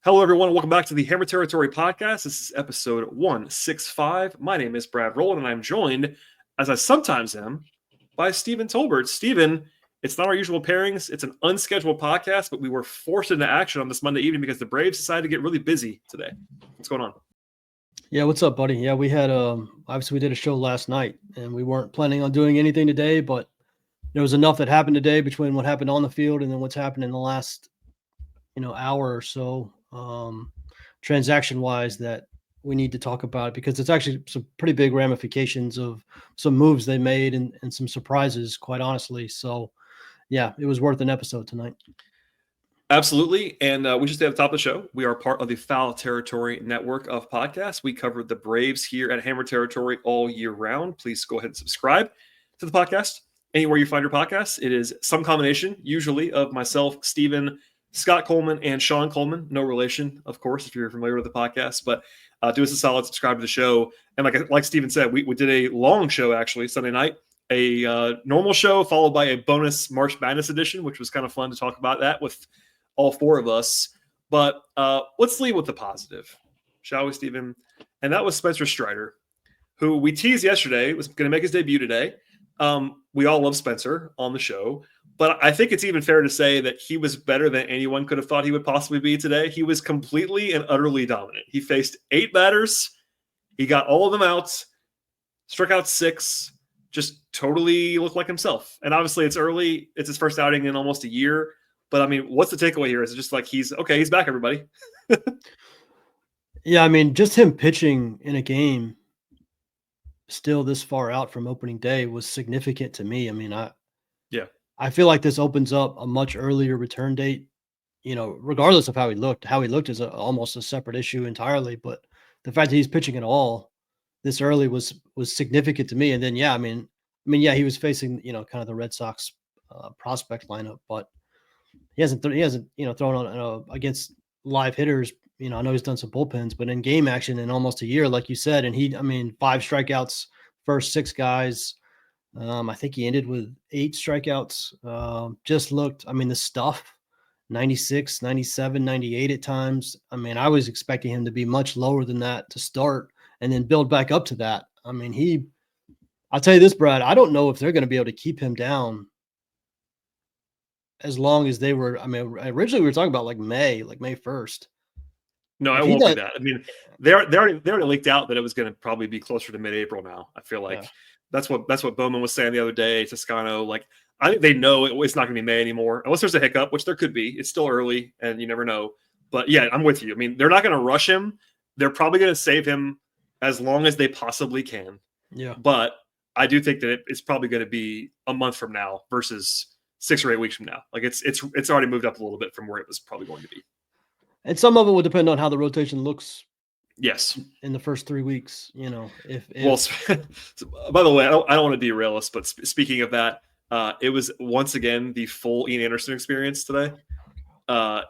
Hello, everyone. Welcome back to the Hammer Territory podcast. This is episode 165. My name is Brad Rowland, and I'm joined, as I sometimes am, by Stephen Tolbert. Stephen, it's not our usual pairings. It's an unscheduled podcast, but we were forced into action on this Monday evening because the Braves decided to get really busy today. What's going on? Yeah, what's up, buddy? Yeah, we had obviously we did a show last night, and we weren't planning on doing anything today, but there was enough that happened today between what happened on the field and then what's happened in the last hour or so, transaction wise, that we need to talk about it because it's actually some pretty big ramifications of some moves they made and some surprises, quite honestly. So yeah, it was worth an episode tonight. Absolutely. And we just at the top of the show, we are part of the Foul Territory network of podcasts. We cover the Braves here at Hammer Territory all year round. Please go ahead and subscribe to the podcast anywhere you find your podcasts. It is some combination, usually, of myself, Stephen, Scott Coleman, and Sean Coleman. No relation, of course, if you're familiar with the podcast. But do us a solid, subscribe to the show. And like Stephen said, we did a long show, actually, Sunday night. A normal show followed by a bonus March Madness edition, which was kind of fun to talk about that with all four of us. But let's lead with the positive, shall we, Stephen? And that was Spencer Strider, who we teased yesterday was going to make his debut today. We all love Spencer on the show, but I think it's even fair to say that he was better than anyone could have thought he would possibly be today. He was completely and utterly dominant. He faced 8 batters. He got all of them out, struck out 6, just totally looked like himself. And obviously it's early. It's his first outing in almost a year. But, I mean, what's the takeaway here? Is it just like he's back, everybody? Yeah, I mean, just him pitching in a game still this far out from opening day was significant to me. I mean, I feel like this opens up a much earlier return date, regardless of how he looked. How he looked is almost a separate issue entirely. But the fact that he's pitching at all this early was significant to me. And then, yeah, I mean, he was facing, kind of the Red Sox prospect lineup, but he hasn't thrown on against live hitters. I know he's done some bullpens, but in game action in almost a year, like you said, and 5 strikeouts, first 6 guys. I think he ended with 8 strikeouts. Just looked, the stuff, 96, 97, 98 at times. I was expecting him to be much lower than that to start and then build back up to that. I'll tell you this, Brad, I don't know if they're going to be able to keep him down as long as they were. Originally we were talking about like May 1st. No, it won't be that. They already leaked out that it was going to probably be closer to mid-April now. I feel like that's what Bowman was saying the other day. Toscano, like, I think they know it's not going to be May anymore, unless there's a hiccup, which there could be. It's still early, and you never know. But yeah, I'm with you. They're not going to rush him. They're probably going to save him as long as they possibly can. Yeah. But I do think that it's probably going to be a month from now versus 6 or 8 weeks from now. Like it's already moved up a little bit from where it was probably going to be. And some of it will depend on how the rotation looks. Yes. In the first 3 weeks, if well, by the way, I don't want to derail us, but speaking of that, it was once again the full Ian Anderson experience today.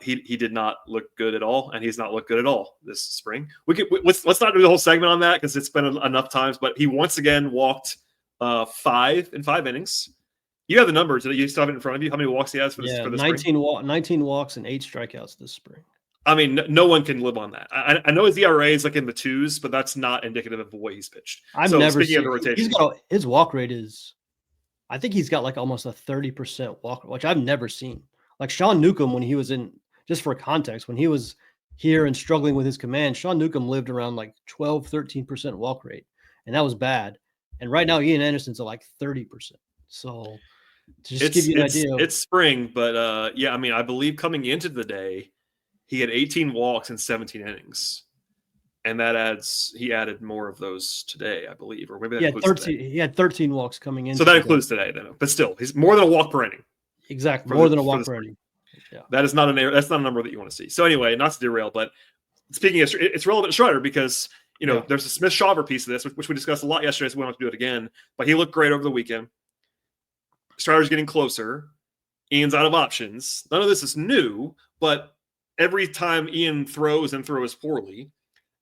He did not look good at all, and he's not looked good at all this spring. Let's not do the whole segment on that because it's been enough times. But he once again walked 5 in 5 innings. You have the numbers. You still have it in front of you. How many walks he has for this? 19 walks and 8 strikeouts this spring. No one can live on that. I know his ERA is like in the 2s, but that's not indicative of the way he's pitched. I've never seen of the rotation. His walk rate is, I think he's got like almost a 30% walk, which I've never seen. Like Sean Newcomb, when he was in, just for context, when he was here and struggling with his command, Sean Newcomb lived around like 12, 13% walk rate, and that was bad. And right now, Ian Anderson's at like 30%. So to just give you an idea. It's spring, but I believe coming into the day, he had 18 walks in 17 innings, and he added more of those today, I believe, or maybe that includes 13. Today. He had 13 walks coming in. So that includes today, then. But still, he's more than a walk per inning. Exactly, more than a walk per inning. Yeah, that's not a number that you want to see. So anyway, not to derail, but speaking of, it's relevant to Strider because there's a Smith-Shawver piece of this, which we discussed a lot yesterday, so we don't have to do it again. But he looked great over the weekend. Strider's getting closer. Ian's out of options. None of this is new, but every time Ian throws poorly,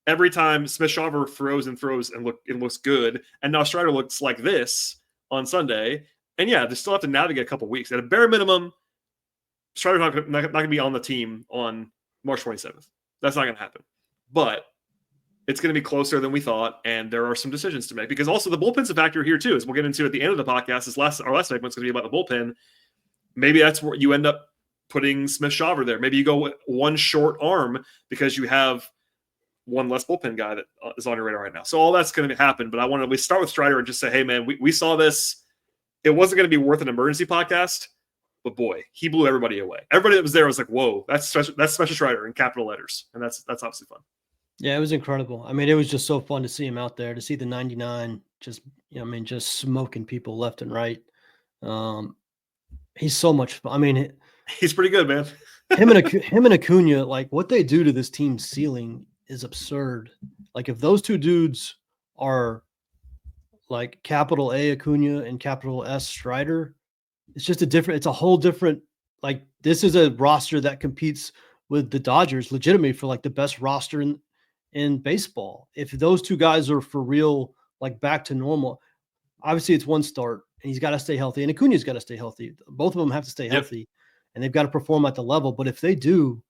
every time Smith-Shawver throws and looks good, and now Strider looks like this on Sunday. And yeah, they still have to navigate a couple weeks. At a bare minimum, Strider's not going to be on the team on March 27th. That's not going to happen. But it's going to be closer than we thought, and there are some decisions to make. Because also the bullpen's a factor here too, as we'll get into at the end of the podcast. Our last segment's going to be about the bullpen. Maybe that's where you end up putting Smith-Shawver there. Maybe you go with one short arm because you have one less bullpen guy that is on your radar right now. So all that's going to happen. But I want to start with Strider and just say, hey, man, we saw this. It wasn't going to be worth an emergency podcast, but boy, he blew everybody away. Everybody that was there was like, whoa, that's Special Strider in capital letters. And that's obviously fun. Yeah, it was incredible. I mean, it was just so fun to see him out there, to see the 99 just, just smoking people left and right. He's so much fun. I mean, he's pretty good, man. him and Acuna, like what they do to this team's ceiling is absurd. Like if those two dudes are like capital A Acuna and capital S Strider, it's a whole different, like this is a roster that competes with the Dodgers legitimately for like the best roster in baseball. If those two guys are for real, like back to normal, obviously it's one start and he's got to stay healthy and Acuna's got to stay healthy. Both of them have to stay healthy and they've got to perform at the level. But if they do,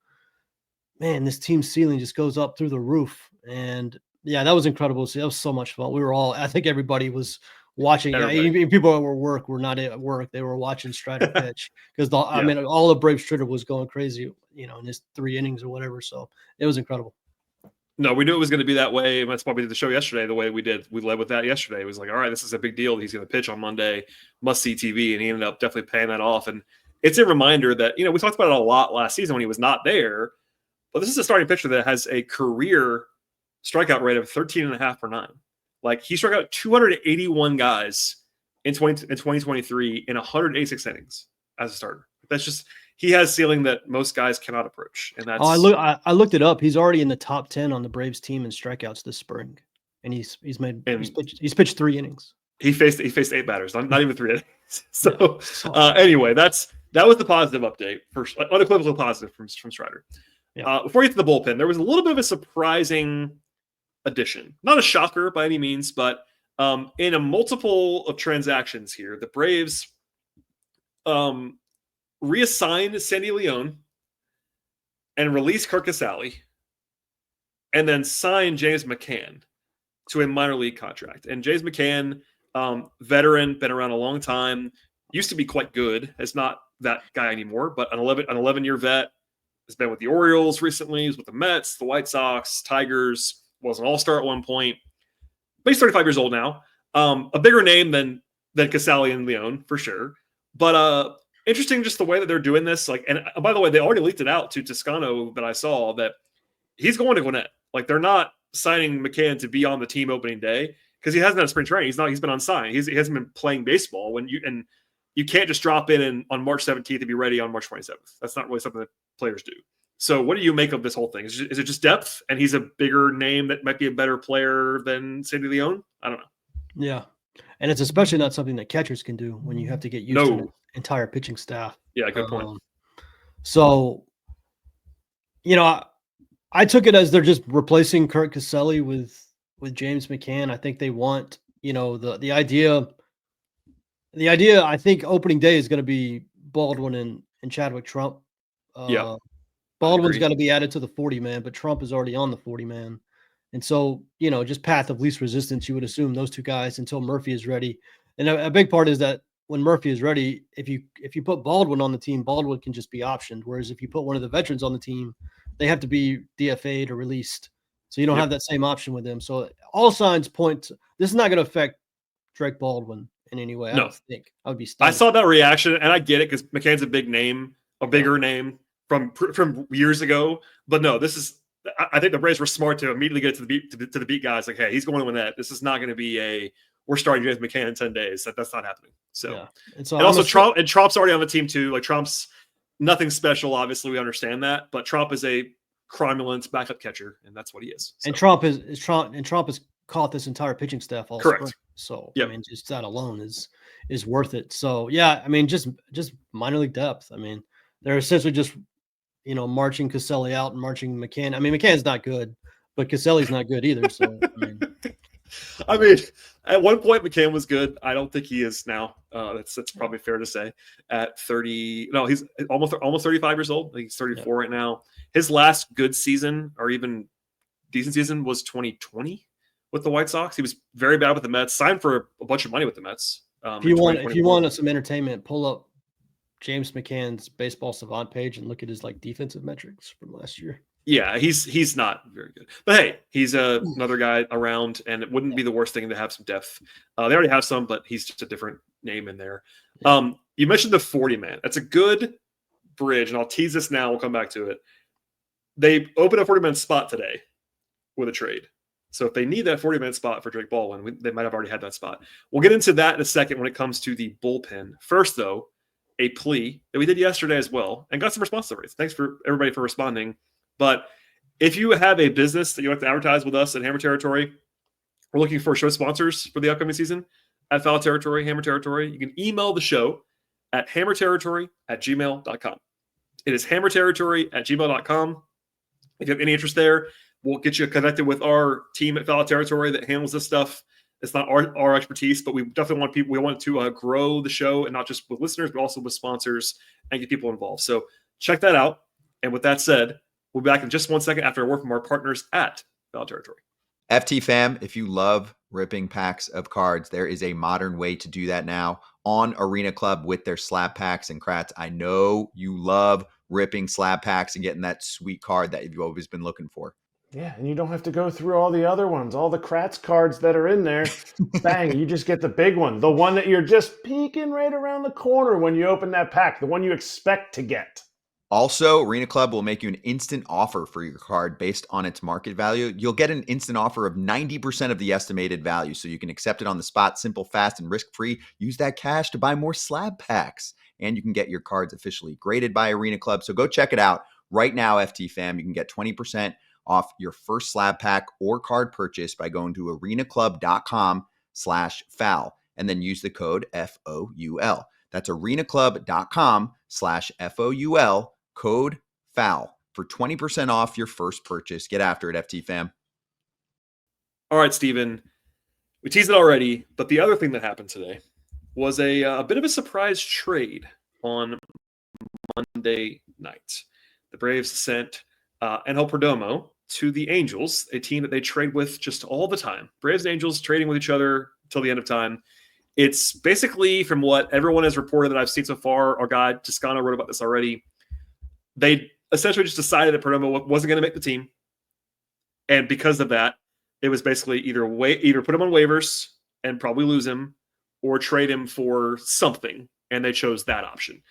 man, this team's ceiling just goes up through the roof. And yeah, that was incredible. So that was so much fun. I think everybody was watching. Even people at work were not at work. They were watching Strider pitch because I mean, all the Braves Twitter was going crazy, in his 3 innings or whatever. So it was incredible. No, we knew it was going to be that way. That's why we did the show yesterday the way we did. We led with that yesterday. It was like, all right, this is a big deal. He's going to pitch on Monday, must-see TV, and he ended up definitely paying that off. And it's a reminder that, we talked about it a lot last season when he was not there, but this is a starting pitcher that has a career strikeout rate of 13.5 per 9. Like, he struck out 281 guys in 2023 in 186 innings as a starter. That's just – he has ceiling that most guys cannot approach, and that's. I looked it up. He's already in the top 10 on the Braves team in strikeouts this spring, and he's pitched 3 innings. He faced 8 batters, not even 3 innings. So anyway, that was the positive update, first unequivocal positive from Strider. Yeah. Before we get to the bullpen, there was a little bit of a surprising addition, not a shocker by any means, but in a multiple of transactions here, the Braves. Reassigned Sandy Leon and released Kirk Casale and then signed James McCann to a minor league contract. And James McCann, veteran, been around a long time, used to be quite good. Is not that guy anymore, but an 11-year vet, has been with the Orioles recently, he's with the Mets, the White Sox, Tigers, was an all-star at one point. But he's 35 years old now. A bigger name than Casale and Leon, for sure. But interesting just the way that they're doing this. Like, and by the way, they already leaked it out to Toscano that I saw that he's going to Gwinnett. Like, they're not signing McCann to be on the team opening day because he hasn't had a spring training. He's been unsigned. He hasn't been playing baseball you can't just drop in on March 17th and be ready on March 27th. That's not really something that players do. So what do you make of this whole thing? Is it just depth and he's a bigger name that might be a better player than Sandy Leon? I don't know. Yeah. And it's especially not something that catchers can do when you have to get used to the entire pitching staff. Yeah, good point. So, I took it as they're just replacing Kurt Casale with James McCann. I think they want, the idea. The idea, I think, opening day is going to be Baldwin and Chadwick Trump. Baldwin's got to be added to the 40-man, but Trump is already on the 40-man. And so, just path of least resistance, you would assume those two guys until Murphy is ready. And a big part is that when Murphy is ready, if you put Baldwin on the team, Baldwin can just be optioned. Whereas if you put one of the veterans on the team, they have to be DFA'd or released. So you don't have that same option with them. So all signs point to this is not going to affect Drake Baldwin in any way. I don't think. I would be stunned. I saw that reaction, and I get it because McCann's a big name, a bigger name from years ago. But no, this is. I think the Braves were smart to immediately get to the beat guys. Like, hey, he's going to win that. This is not going to be we're starting James McCann in 10 days. That's not happening. So, and also Trump's already on the team too. Like, Trump's nothing special. Obviously, we understand that, but Trump is a cromulent backup catcher, and that's what he is. So. And Trump has caught this entire pitching staff all correct. Spring. So I mean, just that alone is worth it. So yeah, I mean, just minor league depth. I mean, they're essentially just marching Casale out and marching McCann. I mean, McCann's not good, but Casale's not good either. So I mean, I mean, at one point McCann was good. I don't think he is now. That's probably fair to say. At 30, no, he's almost 35 years old. I think he's 34 right now. His last good season, or even decent season, was 2020 with the White Sox. He was very bad with the Mets. Signed for a bunch of money with the Mets. If you want some entertainment, pull up James McCann's Baseball Savant page and look at his defensive metrics from last year. Yeah, he's not very good. But hey, he's another guy around, and it wouldn't be the worst thing to have some depth. They already have some, but he's just a different name in there. You mentioned the 40-man. That's a good bridge, and I'll tease this now. We'll come back to it. They opened a 40-man spot today with a trade. So if they need that 40-man spot for Drake Baldwin, they might have already had that spot. We'll get into that in a second when it comes to the bullpen. First, though, a plea that we did yesterday as well, and got some response stories. Thanks for everybody for responding. But if you have a business that you like to advertise with us at Hammer Territory, we're looking for show sponsors for the upcoming season at Foul Territory, Hammer Territory. You can email the show at hammerterritory@gmail.com. It is hammerterritory@gmail.com. If you have any interest there, we'll get you connected with our team at Foul Territory that handles this stuff. It's not our expertise, but we definitely want people. We want to grow the show, and not just with listeners, but also with sponsors, and get people involved. So check that out. And with that said, we'll be back in just 1 second after a word from our partners at Foul Territory. FT fam, if you love ripping packs of cards, there is a modern way to do that now on Arena Club with their slab packs and crats. I know you love ripping slab packs and getting that sweet card that you've always been looking for. Yeah, and you don't have to go through all the other ones, all the Kratz cards that are in there. Bang, you just get the big one, the one that you're just peeking right around the corner when you open that pack, the one you expect to get. Also, Arena Club will make you an instant offer for your card based on its market value. You'll get an instant offer of 90% of the estimated value, so you can accept it on the spot, simple, fast, and risk-free. Use that cash to buy more slab packs, and you can get your cards officially graded by Arena Club. So go check it out right now, FT fam. You can get 20% off your first slab pack or card purchase by going to arenaclub.com/foul and then use the code FOUL. That's arenaclub.com/FOUL, code FOUL for 20% off your first purchase. Get after it, FT fam. All right, Stephen, we teased it already, but the other thing that happened today was a bit of a surprise trade on Monday night. The Braves sent Enoli Perdomo to the Angels, a team that they trade with just all the time. Braves and Angels trading with each other till the end of time. It's basically, from what everyone has reported that I've seen so far, our guy Toscano wrote about this already, they essentially just decided that Perdomo wasn't going to make the team. And because of that, it was basically either put him on waivers and probably lose him, or trade him for something. And they chose that option.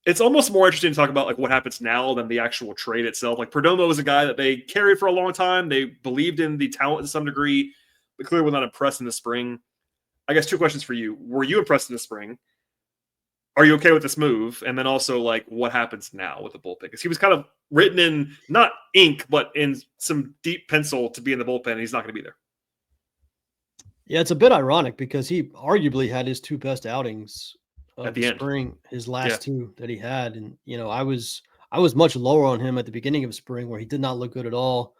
It's almost more interesting to talk about what happens now than the actual trade itself. Perdomo was a guy that they carried for a long time. They believed in the talent to some degree, but clearly were not impressed in the spring. I guess 2 questions for you. Were you impressed in the spring? Are you okay with this move? And then also, what happens now with the bullpen? Because he was kind of written in, not ink, but in some deep pencil to be in the bullpen, and he's not going to be there. Yeah, it's a bit ironic because he arguably had his 2 best outings at the spring, his last 2 that he had. And, I was much lower on him at the beginning of spring, where he did not look good at all.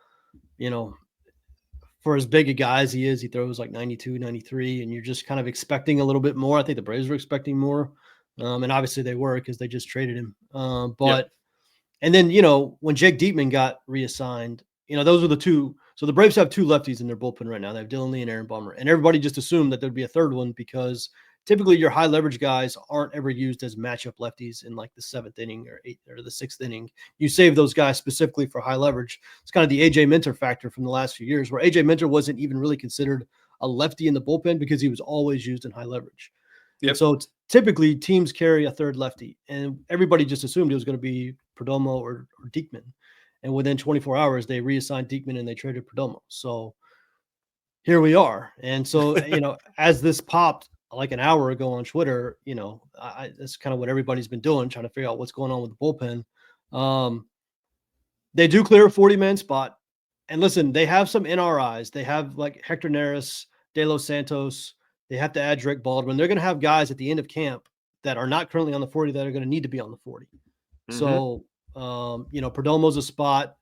For as big a guy as he is, he throws 92, 93, and you're just kind of expecting a little bit more. I think the Braves were expecting more. And obviously they were, because they just traded him. And then, when Jake Diekman got reassigned, those are the 2. So the Braves have 2 lefties in their bullpen right now. They have Dylan Lee and Aaron Bummer. And everybody just assumed that there'd be a third one, because typically your high leverage guys aren't ever used as matchup lefties in the 7th inning or 8th or the 6th inning. You save those guys specifically for high leverage. It's kind of the AJ Minter factor from the last few years, where AJ Minter wasn't even really considered a lefty in the bullpen because he was always used in high leverage. Yep. So typically teams carry a third lefty, and everybody just assumed it was going to be Perdomo or Diekman. And within 24 hours, they reassigned Diekman and they traded Perdomo. So here we are. And so, as this popped an hour ago on Twitter, that's kind of what everybody's been doing, trying to figure out what's going on with the bullpen. They do clear a 40-man spot. And listen, they have some NRIs. They have Hector Neris, De Los Santos. They have to add Drake Baldwin. They're going to have guys at the end of camp that are not currently on the 40 that are going to need to be on the 40. Mm-hmm. So, Perdomo's a spot.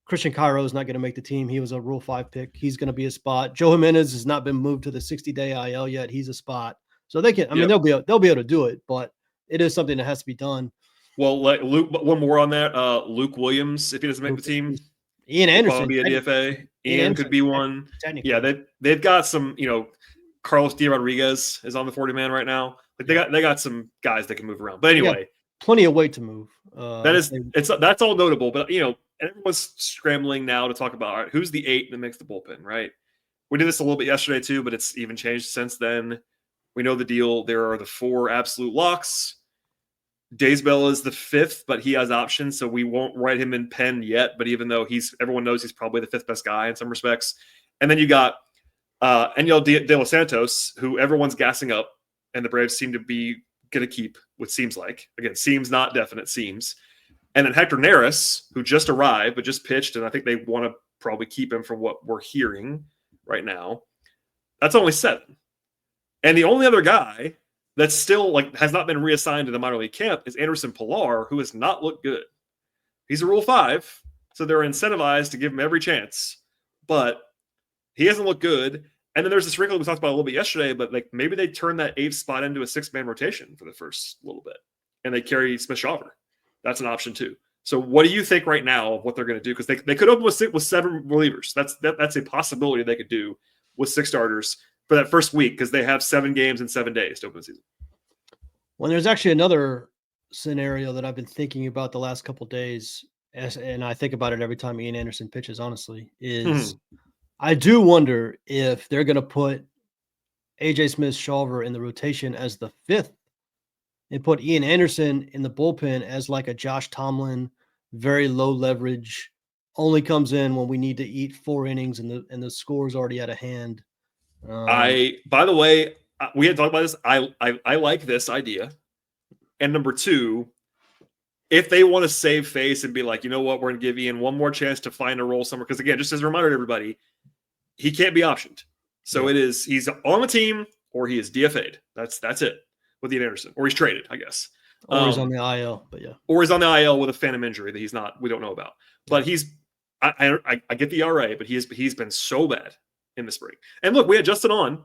Christian Cairo is not going to make the team. He was a Rule 5 pick. He's going to be a spot. Joe Jimenez has not been moved to the 60-day IL yet. He's a spot. So they can. I mean, they'll be able to do it, but it is something that has to be done. Well, like Luke, one more on that. Luke Williams, if he doesn't make the team, Ian Anderson be a DFA. Ian could be one. Yeah, they've got some. Carlos D. Rodriguez is on the 40-man right now. Like they got some guys that can move around. But anyway, plenty of weight to move. That's all notable. But everyone's scrambling now to talk about, all right, who's the 8 that makes the bullpen, right? We did this a little bit yesterday too, but it's even changed since then. We know the deal. There are the 4 absolute locks. Daysbell is the 5th, but he has options, so we won't write him in pen yet. But even though everyone knows he's probably the 5th best guy in some respects. And then you got Enoli De Los Santos, who everyone's gassing up, and the Braves seem to be going to keep, what seems like. Again, seems not definite, seems. And then Hector Neris, who just arrived, but just pitched, and I think they want to probably keep him from what we're hearing right now. That's only 7. And the only other guy that's still has not been reassigned to the minor league camp is Anderson Pilar, who has not looked good. He's a Rule 5, so they're incentivized to give him every chance, but he hasn't looked good. And then there's this wrinkle we talked about a little bit yesterday, but maybe they turn that 8th spot into a 6-man rotation for the first little bit, and they carry Smith-Shawver. That's an option too. So what do you think right now of what they're going to do? Because they could open with 7 relievers. That's a possibility they could do with 6 starters for that first week, because they have 7 games in 7 days to open the season. Well, there's actually another scenario that I've been thinking about the last couple of days, and I think about it every time Ian Anderson pitches, honestly, is I do wonder if they're going to put AJ Smith-Shawver in the rotation as the 5th and put Ian Anderson in the bullpen as like a Josh Tomlin, very low leverage, only comes in when we need to eat 4 innings and the score's already out of hand. By the way, we had talked about this. I like this idea. And number 2, if they want to save face and be like, you know what, we're going to give Ian one more chance to find a role somewhere. Because again, just as a reminder to everybody, he can't be optioned. So he's on the team or he is DFA'd. That's it with Ian Anderson, or he's traded, I guess. Or he's on the IL, but yeah. Or he's on the IL with a phantom injury that we don't know about. But I get the ERA, but he's been so bad in the spring. And look, we had Justin on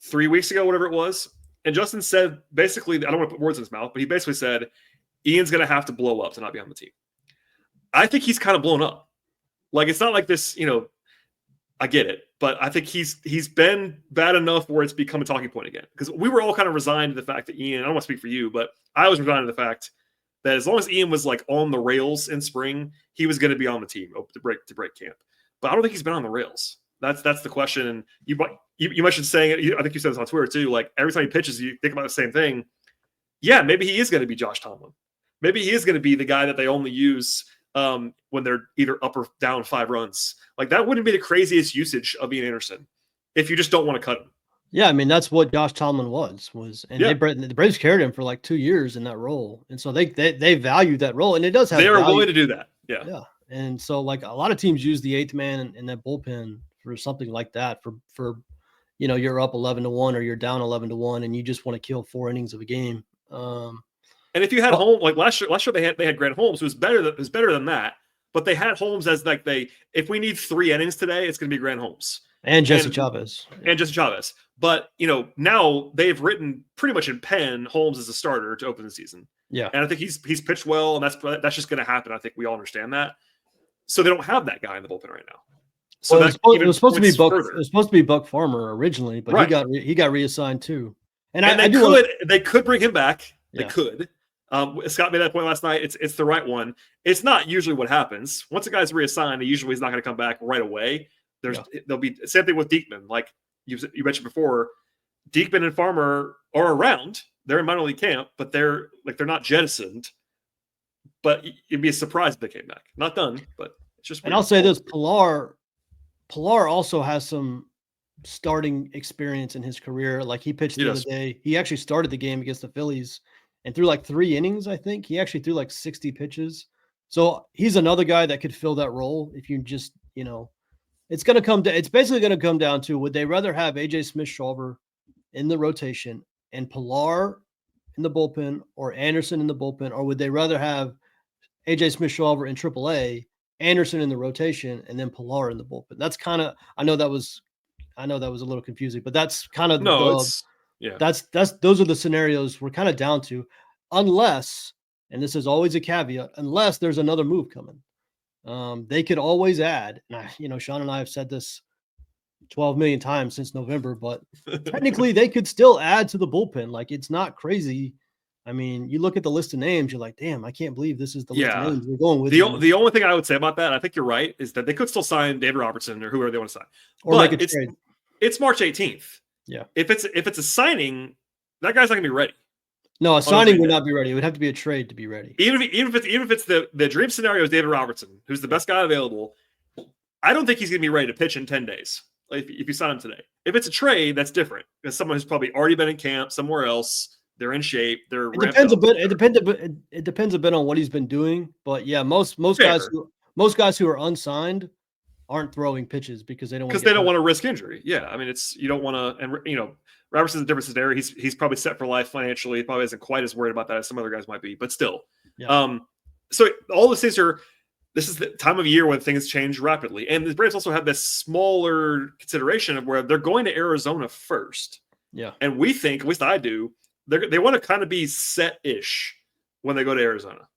3 weeks ago, whatever it was. And Justin said, basically, I don't want to put words in his mouth, but he basically said, Ian's going to have to blow up to not be on the team. I think he's kind of blown up. It's not like this, I get it, but I think he's been bad enough where it's become a talking point again. Because we were all kind of resigned to the fact that Ian, I don't want to speak for you, but I was resigned to the fact that as long as Ian was on the rails in spring, he was going to be on the team to break camp. But I don't think he's been on the rails. That's the question. And you mentioned saying it. I think you said this on Twitter too. Every time he pitches, you think about the same thing. Yeah, maybe he is going to be Josh Tomlin. Maybe he is going to be the guy that they only use when they're either up or down 5 runs. That wouldn't be the craziest usage of Ian Anderson if you just don't want to cut him. Yeah, I mean, that's what Josh Tomlin was. And the Braves carried him for 2 years in that role. And so they valued that role, and it does have they are value. willing to do that. Yeah. Yeah. And so a lot of teams use the 8th man in that bullpen for something like that, for you're up 11-1 or you're down 11-1 and you just want to kill 4 innings of a game. And if you had Holmes, last year they had Grant Holmes, who was better than that, but they had Holmes as if we need 3 innings today, it's going to be Grant Holmes and Jesse Chavez. But now they've written pretty much in pen Holmes as a starter to open the season. Yeah, and I think he's pitched well, and that's just going to happen. I think we all understand that. So they don't have that guy in the bullpen right now. So it was supposed to be Buck. It was supposed to be Buck Farmer originally, but he got reassigned too. And they could bring him back. Yeah. They could. Scott made that point last night. It's the right one. It's not usually what happens. Once a guy's reassigned, usually he's not going to come back right away. There'll be same thing with Diekman. Like you mentioned before, Diekman and Farmer are around. They're in minor league camp, but they're not jettisoned. But it'd be a surprise if they came back. Not done, but it's just. And I'll say this: Pilar also has some starting experience in his career. Like he pitched the other day. He actually started the game against the Phillies and threw 3 innings. I think he actually threw 60 pitches. So he's another guy that could fill that role. If you just, it's basically going to come down to, would they rather have AJ Smith-Shawver in the rotation and Pilar in the bullpen or Anderson in the bullpen, or would they rather have AJ Smith-Shawver in AAA Anderson in the rotation and then Pilar in the bullpen. That's kind of, I know that was a little confusing, but that's kind of those are the scenarios we're kind of down to, unless, and this is always a caveat, unless there's another move coming. They could always add, and Sean and I have said this 12 million times since November, but technically they could still add to the bullpen. Like, it's not crazy. I mean, you look at the list of names, you're like, damn, I can't believe this is the list of names we're going with. The only thing I would say about that, I think you're right, is that they could still sign David Robertson or whoever they want to sign. Or but make a trade. It's March 18th. Yeah. If it's a signing, that guy's not gonna be ready. No, a signing would not be ready. It would have to be a trade to be ready. Even if it's the dream scenario is David Robertson, who's the best guy available, I don't think he's gonna be ready to pitch in 10 days. Like, if you sign him today. If it's a trade, that's different. Because someone who's probably already been in camp somewhere else. They're in shape. It depends a bit on what he's been doing, but yeah, most guys who are unsigned aren't throwing pitches because they don't want to risk injury. Yeah, I mean, you don't want to, and Robertson's a different scenario. He's probably set for life financially. He probably isn't quite as worried about that as some other guys might be, but still. Yeah. So all these things this is the time of year when things change rapidly, and the Braves also have this smaller consideration of where they're going to Arizona first. Yeah, and we think, at least I do. They want to kind of be set-ish when they go to Arizona.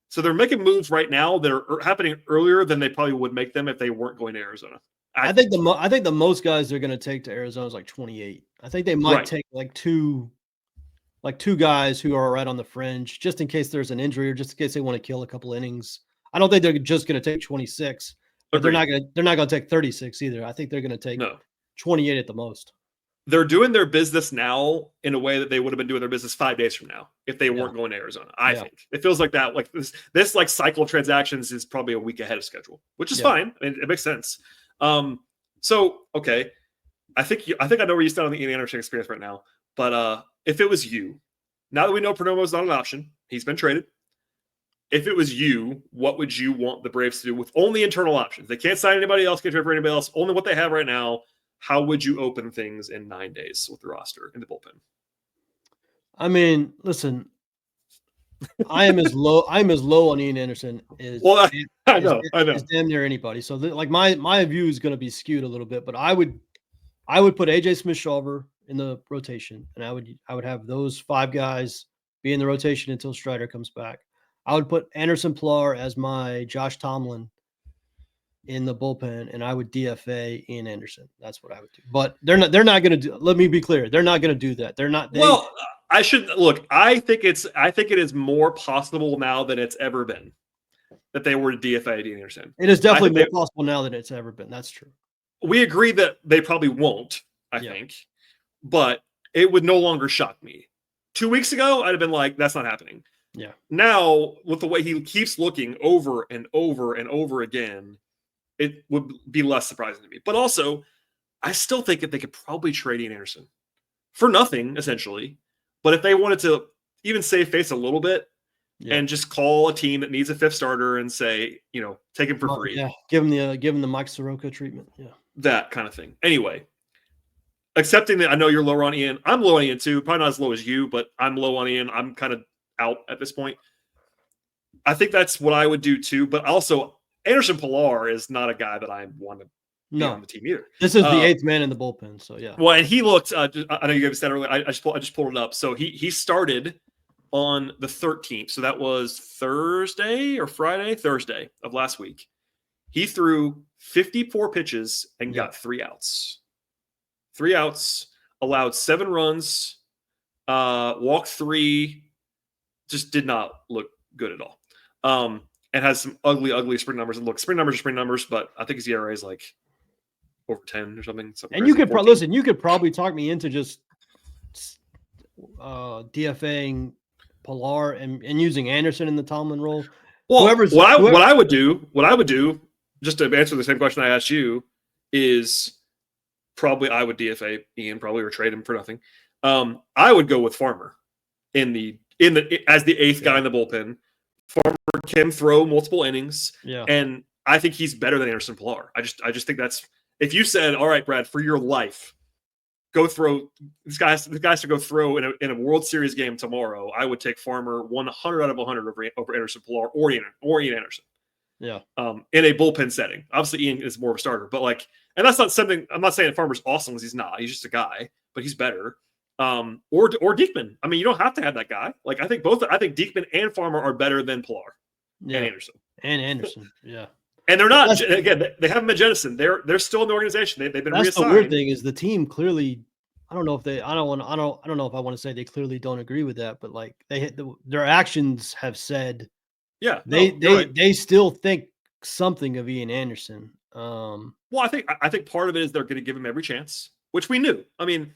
So they're making moves right now that are happening earlier than they probably would make them if they weren't going to Arizona. I think the most guys they're going to take to Arizona is like 28. I think they might take like two guys who are right on the fringe, just in case there's an injury or just in case they want to kill a couple innings. I don't think they're just going to take 26, but they're not going to take 36 either. I think they're going to take 28 at the most. They're doing their business now in a way that they would have been doing their business 5 days from now if they weren't going to Arizona. I think it feels like that. Like this like cycle of transactions is probably a week ahead of schedule, which is fine. I mean, it makes sense. So okay, I think I know where you stand on the Ian Anderson experience right now. But if it was you, now that we know Perdomo is not an option, he's been traded. If it was you, what would you want the Braves to do with only internal options? They can't sign anybody else, can't trade for anybody else. Only what they have right now. How would you open things in 9 days with the roster in the bullpen? I mean, listen, I am as low on Ian Anderson as I know. As damn near anybody. So my view is going to be skewed a little bit, but I would put AJ Smith-Shawver in the rotation, and I would have those 5 guys be in the rotation until Strider comes back. I would put Anderson Pilar as my Josh Tomlin in the bullpen, and I would DFA Ian Anderson. That's what I would do. But they're not going to do. Let me be clear. They're not going to do that. They're not. I should look. I think it is more possible now than it's ever been that they were to DFA Ian Anderson. It is definitely more possible now than it's ever been. That's true. We agree that they probably won't. I think, but it would no longer shock me. 2 weeks ago, I'd have been like, "That's not happening." Yeah. Now, with the way he keeps looking over and over and over again, it would be less surprising to me. But also, I still think that they could probably trade Ian Anderson for nothing, essentially. But if they wanted to even save face a little bit and just call a team that needs a 5th starter and say, take him for free. Yeah, give him the Mike Soroka treatment. Yeah. That kind of thing. Anyway, accepting that I know you're lower on Ian. I'm low on Ian too. Probably not as low as you, but I'm low on Ian. I'm kind of out at this point. I think that's what I would do too. But also, Anderson Pilar is not a guy that I want to be on the team either. This is the 8th man in the bullpen, so yeah. Well, and he looked. I know you gave us that earlier. I just pulled it up. So he started on the 13th. So that was Thursday of last week. He threw 54 pitches and got 3 outs. 3 outs, allowed 7 runs, walked 3. Just did not look good at all. And has some ugly sprint numbers. And look, sprint numbers are sprint numbers, but I think his ERA is like over 10 or something. And you could you could probably talk me into just DFAing Pilar and using Anderson in the Tomlin role. Well, what I would do, just to answer the same question I asked you, is probably I would DFA Ian probably or trade him for nothing. I would go with Farmer as the 8th guy in the bullpen. Farmer can throw multiple innings, and I think he's better than Anderson Pilar. I just think that's, if you said, all right, Brad, for your life, go throw this guy's to go throw in a World Series game tomorrow, I would take Farmer 100 out of 100 over Anderson Pilar or Ian Anderson. Yeah. In a bullpen setting. Obviously, Ian is more of a starter, but like, and that's not something I'm not saying Farmer's awesome because he's not. He's just a guy, but he's better. Or Diekman. I mean, you don't have to have that guy. Like, I think Diekman and Farmer are better than Pilar and Anderson. And Anderson, yeah. And they're not again. They haven't been jettisoned. They're still in the organization. They've been reassigned. The weird thing is the team clearly. I don't know if they. I don't know if I want to say they clearly don't agree with that, but like their actions have said. Yeah, they still think something of Ian Anderson. Well, I think part of it is they're going to give him every chance, which we knew. I mean,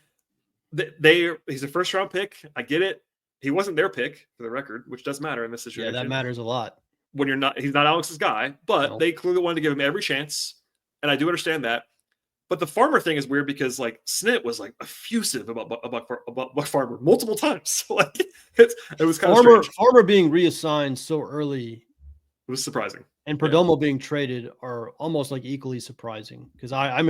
he's a first round pick. I get it. He wasn't their pick for the record, which does matter in this situation. Yeah, that matters a lot. When he's not Alex's guy, but they clearly wanted to give him every chance, and I do understand that. But the Farmer thing is weird because like Snit was like effusive about Buck Farmer multiple times. Like it was kind of strange. Farmer being reassigned so early, it was surprising, and Perdomo being traded are almost like equally surprising. Because I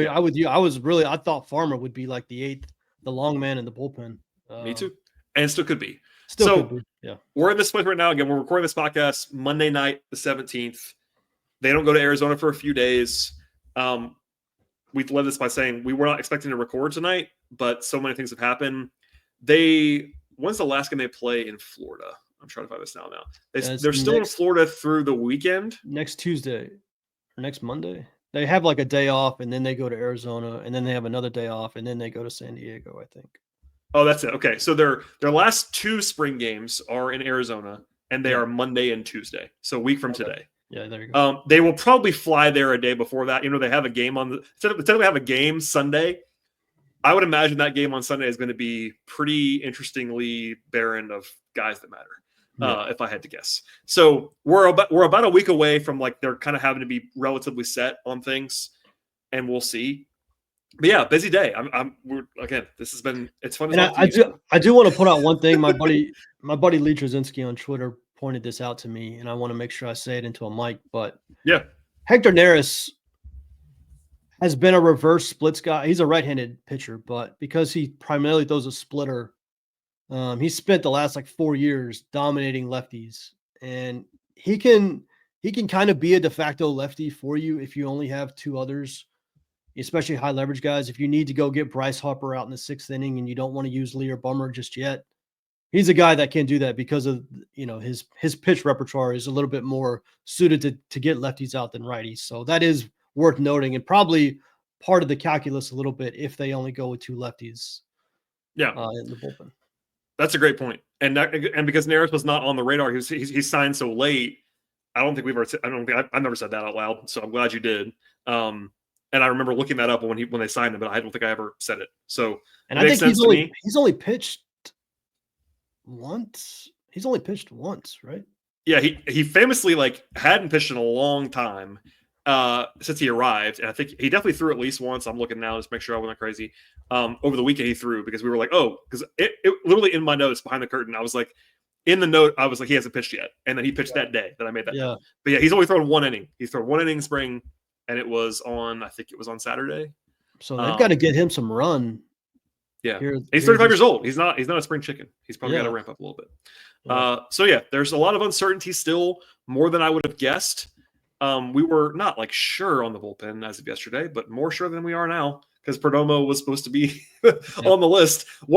thought Farmer would be like the 8th, the long man in the bullpen. Me too, and it still could be. Could be. Yeah, we're in this place right now. Again, we're recording this podcast Monday night, the 17th. They don't go to Arizona for a few days. We've led this by saying we were not expecting to record tonight, but so many things have happened. When's the last game they play in Florida? I'm trying to find this now. They're still in Florida through the weekend. Next Tuesday or next Monday. They have like a day off, and then they go to Arizona, and then they have another day off, and then they go to San Diego, I think. Oh, that's it. Okay, so their last 2 spring games are in Arizona, and they are Monday and Tuesday, so a week from today. Yeah, there you go. They will probably fly there a day before that. They have a game instead of they have a game Sunday. I would imagine that game on Sunday is going to be pretty interestingly barren of guys that matter, if I had to guess. So we're about a week away from like they're kind of having to be relatively set on things, and we'll see. But yeah, busy day. It's fun. I do want to put out one thing. My buddy Lee Trzynski on Twitter pointed this out to me, and I want to make sure I say it into a mic. But yeah, Hector Neris has been a reverse splits guy. He's a right-handed pitcher, but because he primarily throws a splitter, he spent the last like 4 years dominating lefties, and he can kind of be a de facto lefty for you if you only have 2 others, especially high leverage guys. If you need to go get Bryce Harper out in the 6th inning and you don't want to use Lee or Bummer just yet, he's a guy that can do that because of his pitch repertoire is a little bit more suited to get lefties out than righties. So that is worth noting, and probably part of the calculus a little bit if they only go with 2 lefties. Yeah, in the bullpen. That's a great point. And because Neris was not on the radar, he signed so late. I've never said that out loud. So I'm glad you did. And I remember looking that up when they signed him, but I don't think I ever said it. So and I think he's only pitched once. He's only pitched once, right? Yeah, he famously like hadn't pitched in a long time since he arrived, and I think he definitely threw at least once. I'm looking now just to make sure I wasn't crazy. Over the weekend he threw because we were like, because it literally in my notes behind the curtain, I was like, in the note, I was like, he hasn't pitched yet, and then he pitched that day that I made that. Yeah, note. But yeah, he's only thrown 1 inning. He's thrown 1 inning in spring, and I think it was on Saturday. So they've got to get him some run. Yeah, he's 35 years old. He's not a spring chicken. He's probably got to ramp up a little bit. So yeah, there's a lot of uncertainty still, more than I would have guessed. We were not like sure on the bullpen as of yesterday, but more sure than we are now because Perdomo was supposed to be on the list. I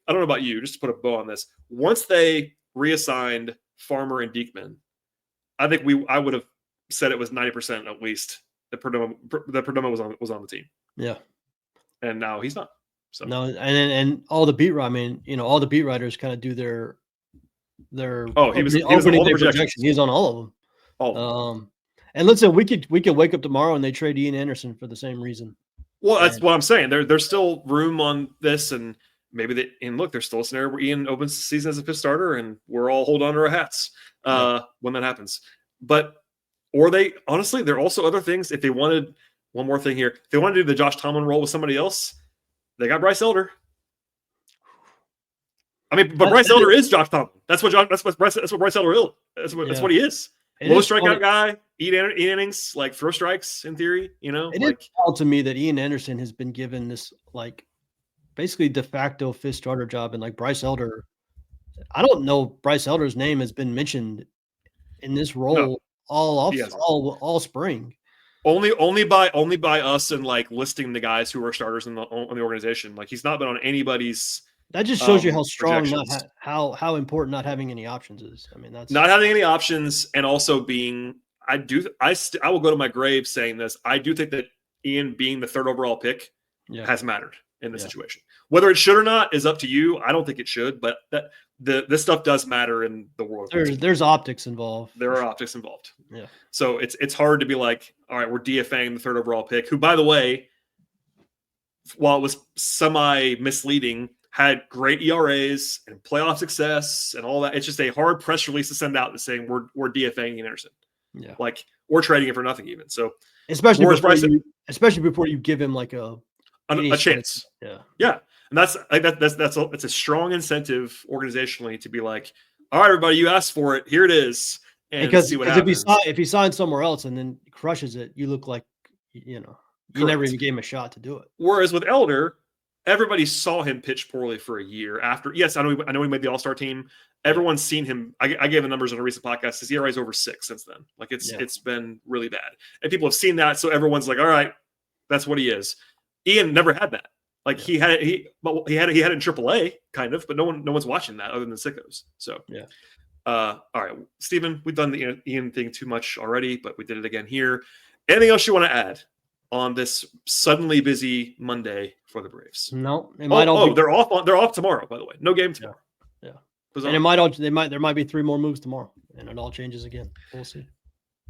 don't know about you, just to put a bow on this. Once they reassigned Farmer and Diekman, I think I would have said it was 90% at least that Perdomo was on the team. Yeah, and now he's not. So no, and all the beat all the beat writers kind of do their he was on all the projections. He's on all of them. Oh, and listen, we could wake up tomorrow and they trade Ian Anderson for the same reason. Well, that's what I'm saying. There's still room on this, and maybe there's still a scenario where Ian opens the season as a 5th starter, and we're all hold on to our hats when that happens. But there are also other things. If they wanted one more thing here, if they want to do the Josh Tomlin role with somebody else, they got Bryce Elder. I mean, but Bryce Elder is Josh Tomlin. That's what Bryce Elder is. That's what he is. Low strikeout guy, eat innings, like throw strikes in theory. It is wild to me that Ian Anderson has been given this like basically de facto 5th starter job, and like Bryce Elder. I don't know Bryce Elder's name has been mentioned in this role all spring. Only by us and like listing the guys who are starters on the organization. Like he's not been on anybody's. That just shows you how strong, how important not having any options is. I mean, that's not having any options, and also being. I will go to my grave saying this. I do think that Ian being the third overall pick has mattered in this situation. Whether it should or not is up to you. I don't think it should, but this stuff does matter in the world. There's optics involved. There are optics involved. Yeah. So it's hard to be like, all right, we're DFAing the third overall pick, who, by the way, while it was semi-misleading, had great ERAs and playoff success and all that. It's just a hard press release to send out saying we're DFAing Anderson. Yeah. Like, or trading it for nothing even. So especially before you give him like a chance. Yeah. And that's it's a strong incentive organizationally to be like, all right, everybody, you asked for it. Here it is. And see what happens. If he signs somewhere else and then crushes it, you look like, you never even gave him a shot to do it. Whereas with Elder, everybody saw him pitch poorly for a year after. Yes, I know he made the All-Star team. Everyone's seen him. I gave the numbers on a recent podcast. His ERA is over 6 since then. Like it's been really bad, and people have seen that. So everyone's like, all right, that's what he is. Ian never had that. Like he had it in AAA kind of, but no one's watching that other than the sickos. So all right, Stephen, we've done the Ian thing too much already, but we did it again here. Anything else you want to add on this suddenly busy Monday for the Braves? No, they're off tomorrow. By the way, no game tomorrow. Yeah. And there might be 3 more moves tomorrow, and it all changes again. We'll see.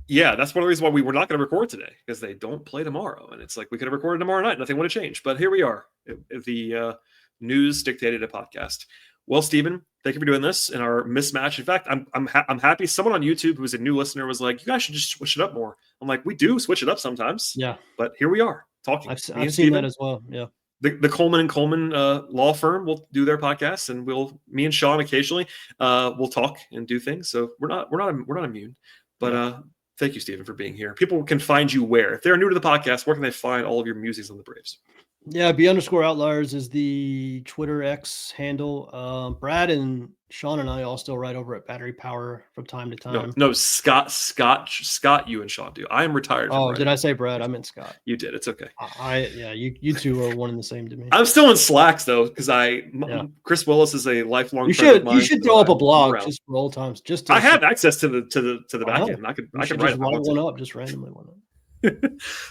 Yeah, that's one of the reasons why we were not going to record today, because they don't play tomorrow, and it's like we could have recorded tomorrow night. Nothing would have changed, but here we are. The news dictated a podcast. Well, Stephen, thank you for doing this in our mismatch. In fact, I'm happy. Someone on YouTube who's a new listener was like, "You guys should just switch it up more." I'm like, "We do switch it up sometimes." Yeah, but here we are talking. I've seen that as well. Yeah. The Coleman and Coleman law firm will do their podcasts, and me and Sean occasionally will talk and do things. So we're not immune, but thank you, Stephen, for being here. People can find you where, if they're new to the podcast, where can they find all of your musings on the Braves? Yeah, B_outliers is the Twitter X handle. Brad and Sean and I all still write over at Battery Power from time to time. No, Scott, you and Sean do. I am retired. Oh, did I say Brad? I meant Scott. You did. It's okay. You two are one and the same to me. I'm still in Slacks though, because Chris Willis is a lifelong. You should throw up a blog just for old times. I have access to the back end. I could write one up, just randomly one up.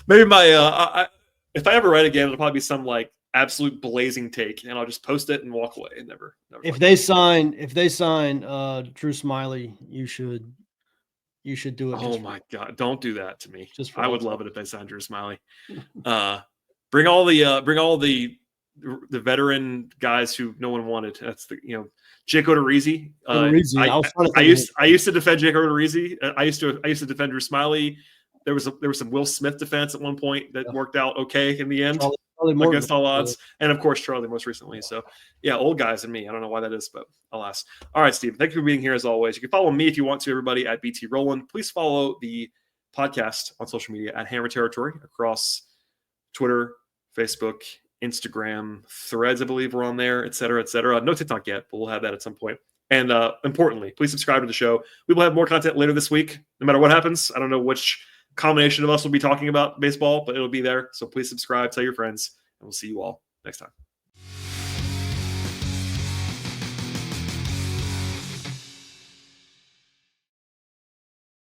Maybe my if I ever write again, it'll probably be some like absolute blazing take, and I'll just post it and walk away and never. If they sign Drew Smiley, you should do it. Oh my God! Don't do that to me. I would love it if they signed Drew Smiley. Bring all the veteran guys who no one wanted. That's Jake Odorizzi. I used to defend Jake Odorizzi. I used to defend Drew Smiley. There was some Will Smith defense at one point that worked out okay in the end against all odds, and of course Charlie most recently. So old guys and me. I don't know why that is, but alas. All right, Steve. Thank you for being here as always. You can follow me if you want to, everybody, at BT Rowland. Please follow the podcast on social media at Hammer Territory across Twitter, Facebook, Instagram, Threads. I believe we're on there, et cetera, et cetera. No TikTok yet, but we'll have that at some point. And importantly, please subscribe to the show. We will have more content later this week, no matter what happens. I don't know which combination of us will be talking about baseball, but it'll be there. So please subscribe, tell your friends, and we'll see you all next time.